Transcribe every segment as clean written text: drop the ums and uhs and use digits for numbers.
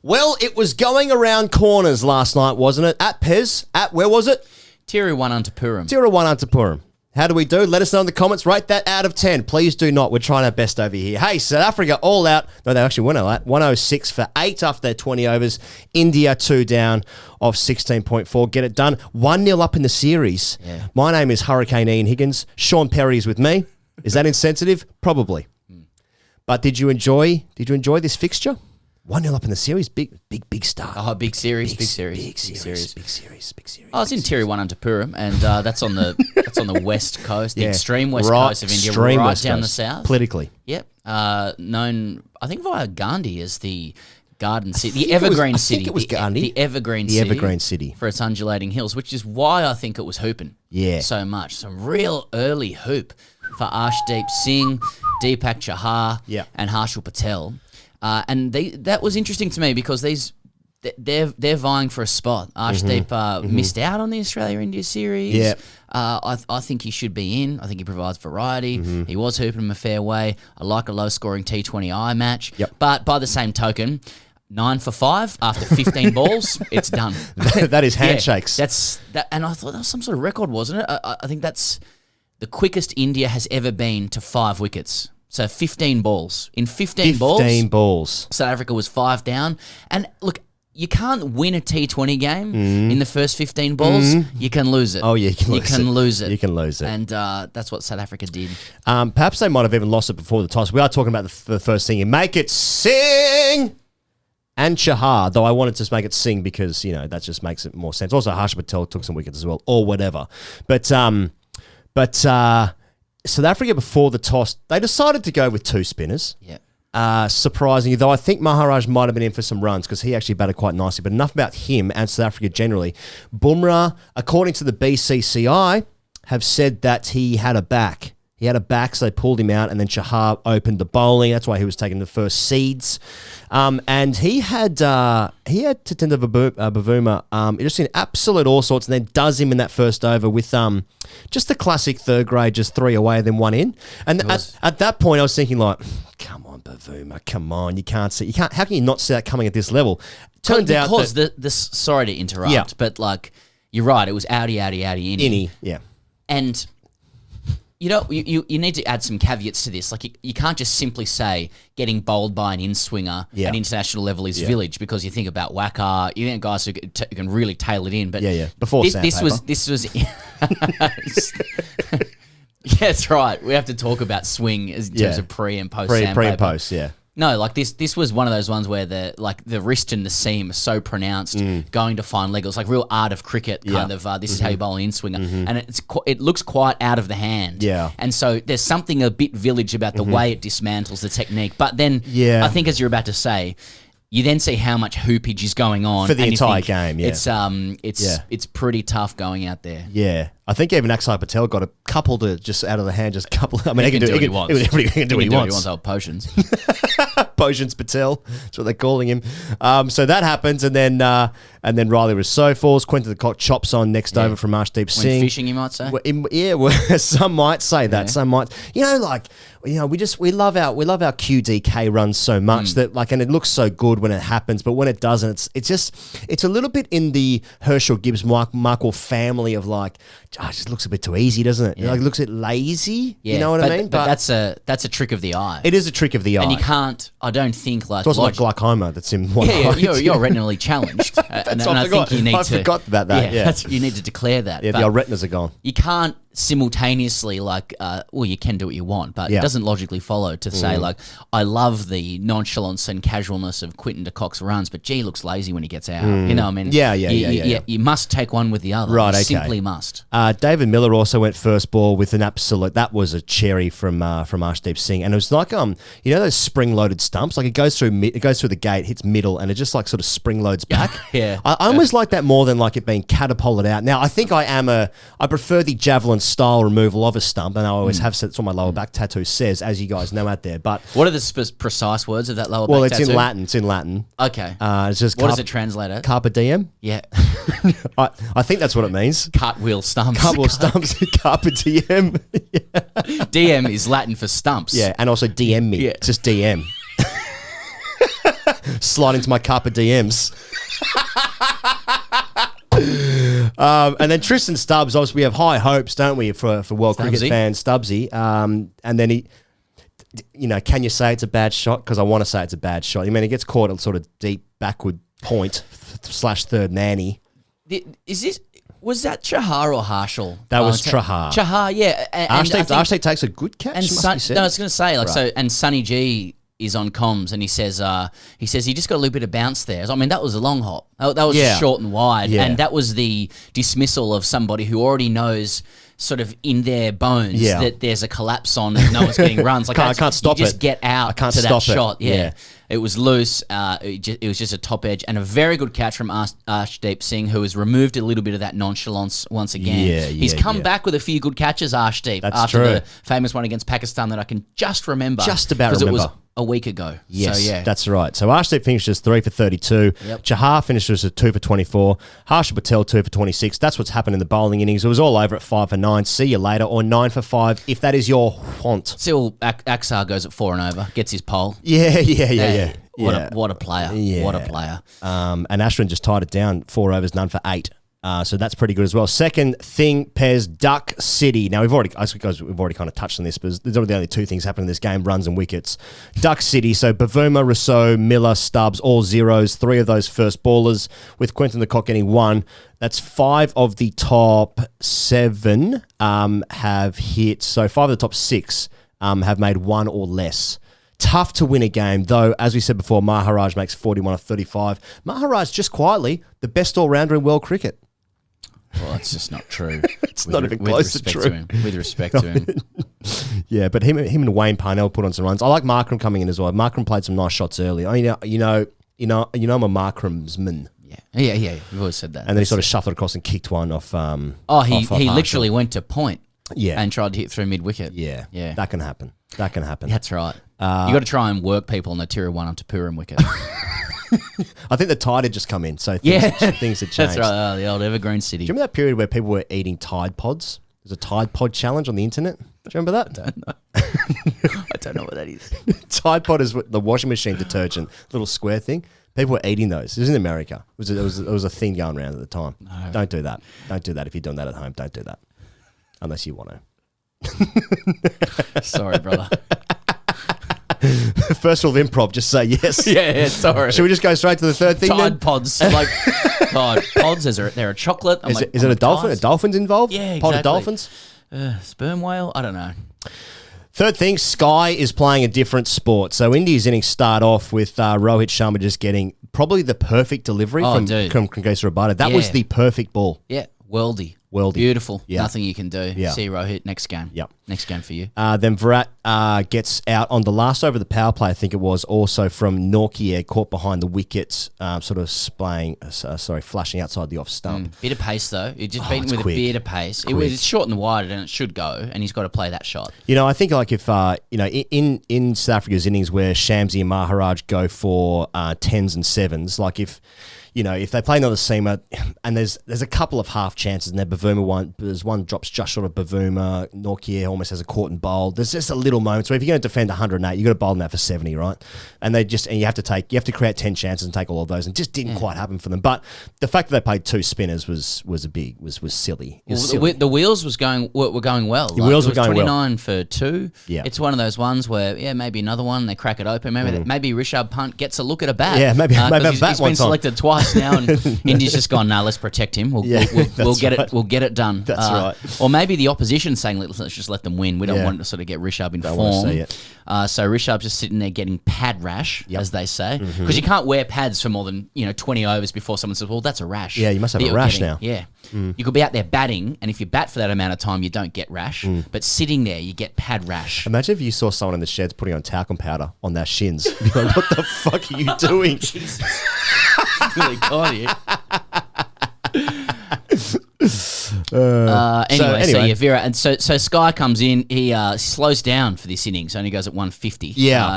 Well, it was going around corners last night, wasn't it? At Pez, where was it? Tiruvananthapuram. Tiruvananthapuram. How do we do? Let us know in the comments. Rate that out of 10. Please do not. We're trying our best over here. Hey, South Africa all out. No, they actually went all out. 106 for 8 after their 20 overs. India 2 down of 16.4. Get it done. 1-0 up in the series. Yeah. My name is Hurricane Ian Higgins. Sean Perry is with me. Is that insensitive? Probably. But did you enjoy this fixture? 1-0 up in the series, big start. Oh, big series. Big series. Oh, it's in Tiruvananthapuram, and that's on the west coast, the extreme west coast of India, extreme right west down coast. the south. Politically. Yep. Known, I think, via Gandhi as the Garden City, the Evergreen City. I think it was Gandhi. The Evergreen City for its undulating hills, which is why I think it was hooping. Yeah. So much. Some real early hoop for ARSHDEEP Singh, Deepak Chahar, and Harshal Patel. And that was interesting to me because they're vying for a spot. ARSHDEEP missed out on the Australia-India series. Yeah. I think he should be in. I think he provides variety. He was hooping him a fair way. I like a low-scoring T20I match. Yep. But by the same token, 9 for 5 after 15 balls, it's done. That is handshakes. And I thought that was some sort of record, wasn't it? I think that's the quickest India has ever been to 5 wickets. So 15 balls. In 15 balls, South Africa was 5 down. And look, you can't win a T20 game in the first 15 balls. You can lose it. Oh, yeah, you can lose it. You can lose it. And that's what South Africa did. Perhaps they might have even lost it before the toss. We are talking about the first thing. You make it Singh and Chahar, though I wanted to make it Singh because, that just makes it more sense. Also, Harshal Patel took some wickets as well, or whatever. But South Africa, before the toss, they decided to go with 2 spinners. Yeah. Surprisingly, though I think Maharaj might have been in for some runs because he actually batted quite nicely. But enough about him and South Africa generally. Bumrah, according to the BCCI, have said that he had a back. He had a back, so they pulled him out, and then Chahar opened the bowling. That's why he was taking the first seeds. And he had Tatenda Bavuma just in absolute all sorts, and then does him in that first over with just the classic third grade, just 3 away, then 1 in. And at that point, I was thinking like, come on, Bavuma, come on, you can't. How can you not see that coming at this level? Turned out because sorry to interrupt, but like you're right, it was outie, innie. Yeah. And you need to add some caveats to this. Like you can't just simply say getting bowled by an in-swinger at international level is village, because you think about Wacker, you think guys who can really tail it in. But before this was yeah, that's right. We have to talk about swing in terms of pre and post sandpaper. Pre and post, yeah. No, like this was one of those ones where the wrist and the seam are so pronounced, going to fine leg. It's like real art of cricket kind of. This is how you bowl an in-swinger, and it looks quite out of the hand. Yeah, and so there's something a bit village about the way it dismantles the technique. But then, I think as you're about to say, you then see how much hoopage is going on for the entire game. Yeah, it's pretty tough going out there. Yeah. I think even Axar Patel got a couple to just out of the hand, just a couple. I mean, he can do what he wants. He can do what he wants. Old potions. Potions Patel. That's what they're calling him. So that happens, and then Riley Rousseau falls. Quentin de Kock chops on next over from ARSHDEEP Singh. When fishing, you might say. Some might say that. Yeah. Some might. We love our QDK runs so much that and it looks so good when it happens, but when it doesn't, it's a little bit in the Herschel Gibbs Markle family of it just looks a bit too easy, doesn't it? Yeah. It looks a bit lazy. Yeah, you know what I mean? But that's a trick of the eye. It is a trick of the eye. And you can't, I don't think it's also like glaucoma that's in one eye. You're retinally challenged. I think you need I forgot about that. Yeah. You need to declare that. Yeah, the old retinas are gone. You can't simultaneously you can do what you want, but it doesn't logically follow to say I love the nonchalance and casualness of Quentin de Kock's runs, but gee, looks lazy when he gets out. You know what I mean? Yeah. You must take one with the other. Right, you okay. simply must. David Miller also went first ball with an absolute. That was a cherry from ARSHDEEP Singh, and it was like those spring loaded stumps. Like it goes through the gate, hits middle, and it just sort of spring loads back. Yeah, I almost like that more than it being catapulted out. Now I think I prefer the javelin style removal of a stump, and I always have said it's on my lower back tattoo says, as you guys know out there. But what are the precise words of that lower back tattoo? Well, it's in Latin. Okay. It's just what does it translate as? Carpe diem. Yeah. I think that's what it means. Cartwheel stumps. Cartwheel stumps. Carpe diem. Yeah. DM is Latin for stumps. Yeah, and also DM me. Yeah. Just DM. Slide into my Carpe DMs. And then Tristan Stubbs, obviously we have high hopes, don't we, for world cricket fan Stubbsy. And then he, can you say it's a bad shot? Because I want to say it's a bad shot. I mean, he gets caught at sort of deep backward point / third nanny. Was that Chahar or Harshal? That was Chahar. Chahar, yeah. ARSHDEEP takes a good catch. And I was going to say, and Sonny G is on comms, and he says he just got a little bit of bounce there. I mean, that was a long hop. That was short and wide, and that was the dismissal of somebody who already knows, sort of in their bones, that there's a collapse on and no one's getting runs. Like I can't stop it. Just get out to that shot. Yeah. It was loose. It was just a top edge and a very good catch from ARSHDEEP Singh, who has removed a little bit of that nonchalance once again. He's come back with a few good catches, ARSHDEEP, after the famous one against Pakistan that I can just remember. Just about remember. Because it was a week ago. Yes, so, that's right. So ARSHDEEP finishes 3 for 32. Yep. Chahar finishes at 2 for 24. Harshal Patel 2 for 26. That's what's happened in the bowling innings. It was all over at 5 for 9. See you later. Or 9 for 5 if that is your want. Still, Aksar goes at 4 and over. Gets his pole. Yeah. What a player. Yeah. What a player. And Ashwin just tied it down. 4 overs, none for 8. So that's pretty good as well. Second thing, Pez, Duck City. Now, we've already kind of touched on this, but there's only the only 2 things happening in this game, runs and wickets. Duck City, so Bavuma, Rousseau, Miller, Stubbs, all zeros. 3 of those first ballers, with Quinton de Kock getting 1. That's 5 of the top 7 have hit. So 5 of the top 6 have made 1 or less. Tough to win a game, though, as we said before, Maharaj makes 41 of 35. Maharaj, just quietly, the best all-rounder in world cricket. Well, that's just not true. It's not even close to true. With respect to him. Yeah, but him and Wayne Parnell put on some runs. I like Markram coming in as well. Markram played some nice shots early. I'm a Markramsman. Yeah. You've always said that. And then he sort of shuffled across and kicked one off. He literally went to point. Yeah. And tried to hit through mid-wicket. Yeah. That can happen. That's right. You got to try and work people on the Tier 1 onto Purim wicket. I think the tide had just come in, so things had changed. That's right, the old Evergreen City. Do you remember that period where people were eating Tide Pods? There's a Tide Pod challenge on the internet. Do you remember that? I don't know. I don't know what that is. Tide Pod is the washing machine detergent, little square thing. People were eating those. It was in America. It was a thing going around at the time. No. Don't do that. Don't do that. If you're doing that at home, don't do that. Unless you want to. Sorry, brother. First rule of improv, just say yes. Yeah, sorry. Should we just go straight to the third thing? Tide Pods. Like, pods, they're a chocolate. Is it a dolphin? Are dolphins involved? Yeah, exactly. Pod of dolphins? Sperm whale? I don't know. Third thing, Sky is playing a different sport. So India's innings start off with Rohit Sharma just getting probably the perfect delivery from Kangesa Rabada. That was the perfect ball. Yeah, worldy. Beautiful. Yeah. Nothing you can do. Yeah. See Rohit next game. Yep. Next game for you. Then Virat gets out on the last over the power play, I think it was, also from Nortje, caught behind the wickets, sort of flashing outside the off stump. Bit of pace, though. It just beaten with a bit of pace. It's short and wide, and it should go, and he's got to play that shot. I think like if, in South Africa's innings where Shamsi and Maharaj go for 10s and 7s, like if they play another seamer and there's a couple of half chances and then there's one drops just short of Bavuma, Nortje almost has a caught and bowl. There's just a little moment. So if you're going to defend 108, you've got to bowl them out for 70, right? And you have to create 10 chances and take all of those, and it just didn't quite happen for them. But the fact that they played 2 spinners was silly. Silly. The wheels were going well. The wheels were going 29 well. for 2. Yeah. It's one of those ones where maybe another one, they crack it open. Maybe Rishabh Pant gets a look at a bat. Yeah, maybe a bat he's been selected twice now, and India's just gone, let's protect him. We'll get it. We'll get it done. That's right. Or maybe the opposition saying, let's just let them win. We don't want to sort of get Rishabh in form. So Rishabh's just sitting there getting pad rash, as they say, because you can't wear pads for more than 20 overs before someone says, well, that's a rash. Yeah, you must have a rash now. Yeah. You could be out there batting, and if you bat for that amount of time, you don't get rash. But sitting there, you get pad rash. Imagine if you saw someone in the sheds putting on talcum powder on their shins. You'd be like, what the fuck are you doing? Jesus. Really got you. Anyway, Vera, and so Sky comes in. He slows down for this innings. Only goes at 150.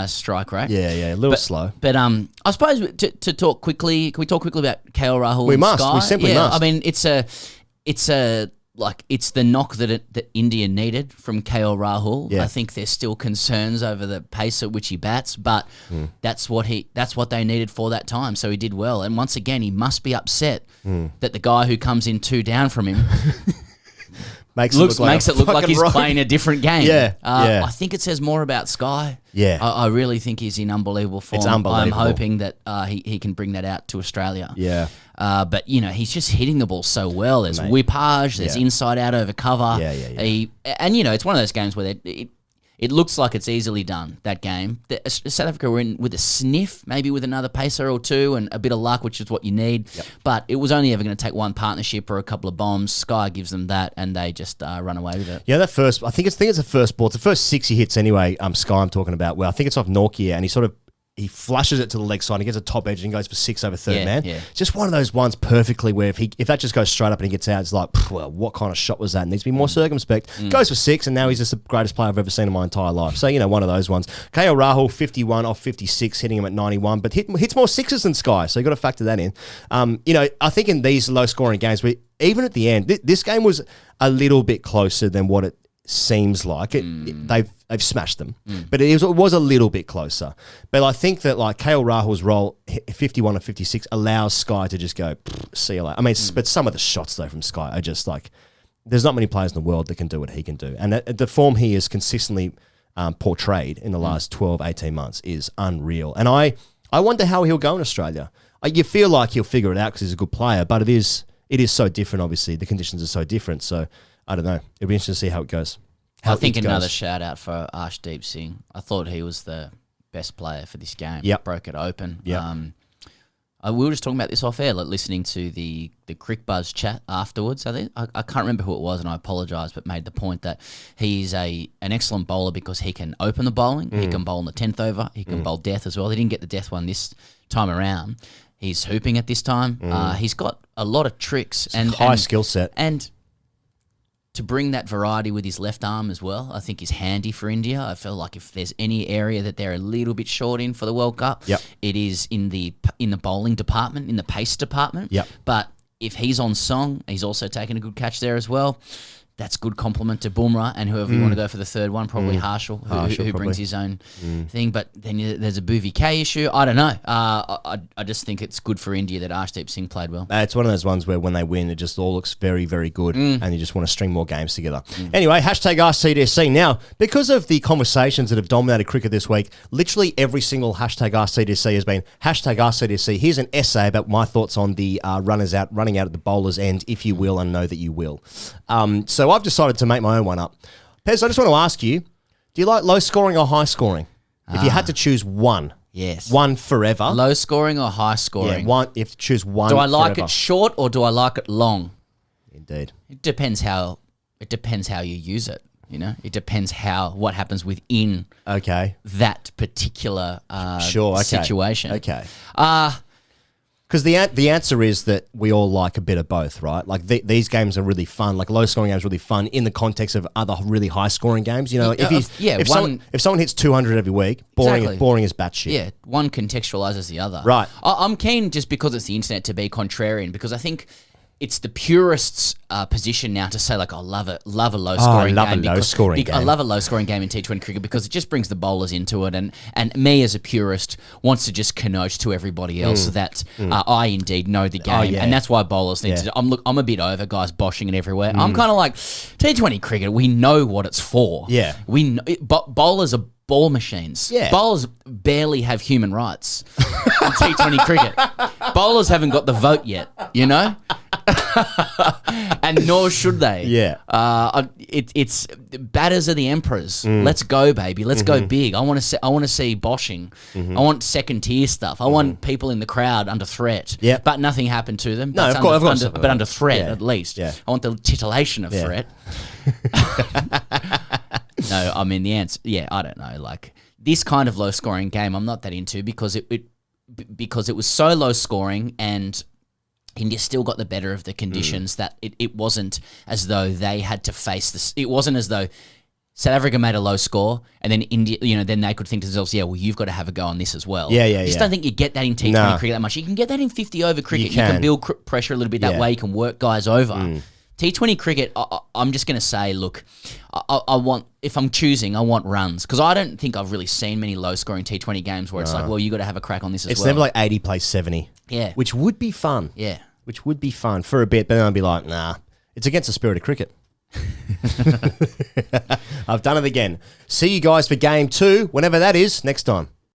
Strike rate. A little slow. But I suppose to talk quickly, can we talk quickly about KL Rahul? We and must. Sky? We simply must. I mean, it's a like it's the knock that India needed from KL Rahul. Yeah. I think there's still concerns over the pace at which he bats, but that's what they needed for that time. So he did well. And once again, he must be upset that the guy who comes in 2 down from him makes it look like he's playing a different game. Yeah, I think it says more about Sky. Yeah. I really think he's in unbelievable form. It's unbelievable. I'm hoping that he can bring that out to Australia. Yeah. But, he's just hitting the ball so well. There's whippage, there's inside out over cover. Yeah. It's one of those games where it looks like it's easily done, that game. South Africa were in with a sniff, maybe with another pacer or two and a bit of luck, which is what you need. Yep. But it was only ever going to take one partnership or a couple of bombs. Sky gives them that, and they just run away with it. Yeah, that first, I think it's the first ball. It's the first 6 he hits anyway, Sky I'm talking about. Well, I think it's off Norkia, and he flushes it to the leg side and gets a top edge and goes for 6 over third man. Yeah. Just one of those ones perfectly where if that just goes straight up and he gets out, it's like, well, what kind of shot was that? Needs to be more circumspect. Goes for 6, and now he's just the greatest player I've ever seen in my entire life. So, one of those ones. KL Rahul, 51 off 56, hitting him at 91, but hits more 6s than Sky, so you've got to factor that in. I think in these low-scoring games, even at the end, this game was a little bit closer than what it seems like. They've smashed them, but it was a little bit closer. But I think that like KL Rahul's role, 51 or 56, allows Sky to just go, see you later. I mean, but some of the shots though from Sky are just like, there's not many players in the world that can do what he can do, and the form he has consistently portrayed in the last 12, 18 months is unreal. And I wonder how he'll go in Australia. You feel like he'll figure it out because he's a good player, but it is so different. Obviously, the conditions are so different. So I don't know. It'll be interesting to see how it goes. I think another shout out for ARSHDEEP Singh. I thought he was the best player for this game. Yep. Broke it open. Yep. We were just talking about this off air, like listening to the Crick Buzz chat afterwards. I can't remember who it was, and I apologise, but made the point that he's an excellent bowler because he can open the bowling. He can bowl in the 10th over. He can bowl death as well. He didn't get the death one this time around. He's hooping at this time. He's got a lot of tricks. And high skill set. And to bring that variety with his left arm as well, I think is handy for India. I feel like if there's any area that they're a little bit short in for the World Cup, it is in the bowling department, in the pace department. Yep. But if he's on song, he's also taking a good catch there as well. That's good compliment to Bumrah and whoever you want to go for the third one, probably Harshal, who brings his own thing. But then there's a Bhuvi K issue. I don't know. I just think it's good for India that ARSHDEEP Singh played well. It's one of those ones where when they win, it just all looks very, very good and you just want to string more games together. Anyway, hashtag AskTGC. Now, because of the conversations that have dominated cricket this week, literally every single hashtag AskTGC has been hashtag AskTGC. Here's an essay about my thoughts on the running out at the bowler's end, if you will, and know that you will. So I've decided to make my own one up. Pez, I just want to ask you, do you like low scoring or high scoring? If you had to choose one. Yes. One forever. Low scoring or high scoring? Yeah, one. You have to choose one. Do I like forever. it short or do I like it long? Indeed. It depends how you use it. It depends what happens within that particular situation. Okay. Because the answer is that we all like a bit of both, right? Like these games are really fun. Like low scoring games are really fun in the context of other really high scoring games. If someone hits 200 every week, boring as batshit. Yeah, one contextualizes the other. Right. I'm keen just because it's the internet to be contrarian because I think it's the purists' position now to say like I love a low scoring game. I love a low scoring game in T20 cricket because it just brings the bowlers into it, and me as a purist wants to just connote to everybody else that I indeed know the game, and that's why bowlers need to. I'm a bit over guys boshing it everywhere. I'm kind of like T20 cricket. We know what it's for. Yeah, bowlers are ball machines. Yeah. Bowlers barely have human rights in T20 cricket. Bowlers haven't got the vote yet, and nor should they. Yeah. It's batters are the emperors. Let's go, baby. Let's go big. I want to see boshing. I want second tier stuff. I want people in the crowd under threat. Yeah. But nothing happened to them. No, of course. But under threat at least. Yeah. I want the titillation of threat. No, I mean the answer. Yeah, I don't know. Like this kind of low scoring game, I'm not that into because it was so low scoring and India still got the better of the conditions that it wasn't as though they had to face this. It wasn't as though South Africa made a low score and then India, then they could think to themselves, yeah, well, you've got to have a go on this as well. Yeah. I just don't think you get that in T20 cricket that much. You can get that in 50 over cricket. You can build pressure a little bit that way. You can work guys over. T20 cricket, I'm just going to say, look, I want, if I'm choosing, I want runs. Because I don't think I've really seen many low-scoring T20 games where it's like, well, you got to have a crack on this as well. It's never like 80 plays 70. Yeah. Which would be fun. Yeah. Which would be fun for a bit, but then I'd be like, nah, it's against the spirit of cricket. I've done it again. See you guys for game 2, whenever that is, next time.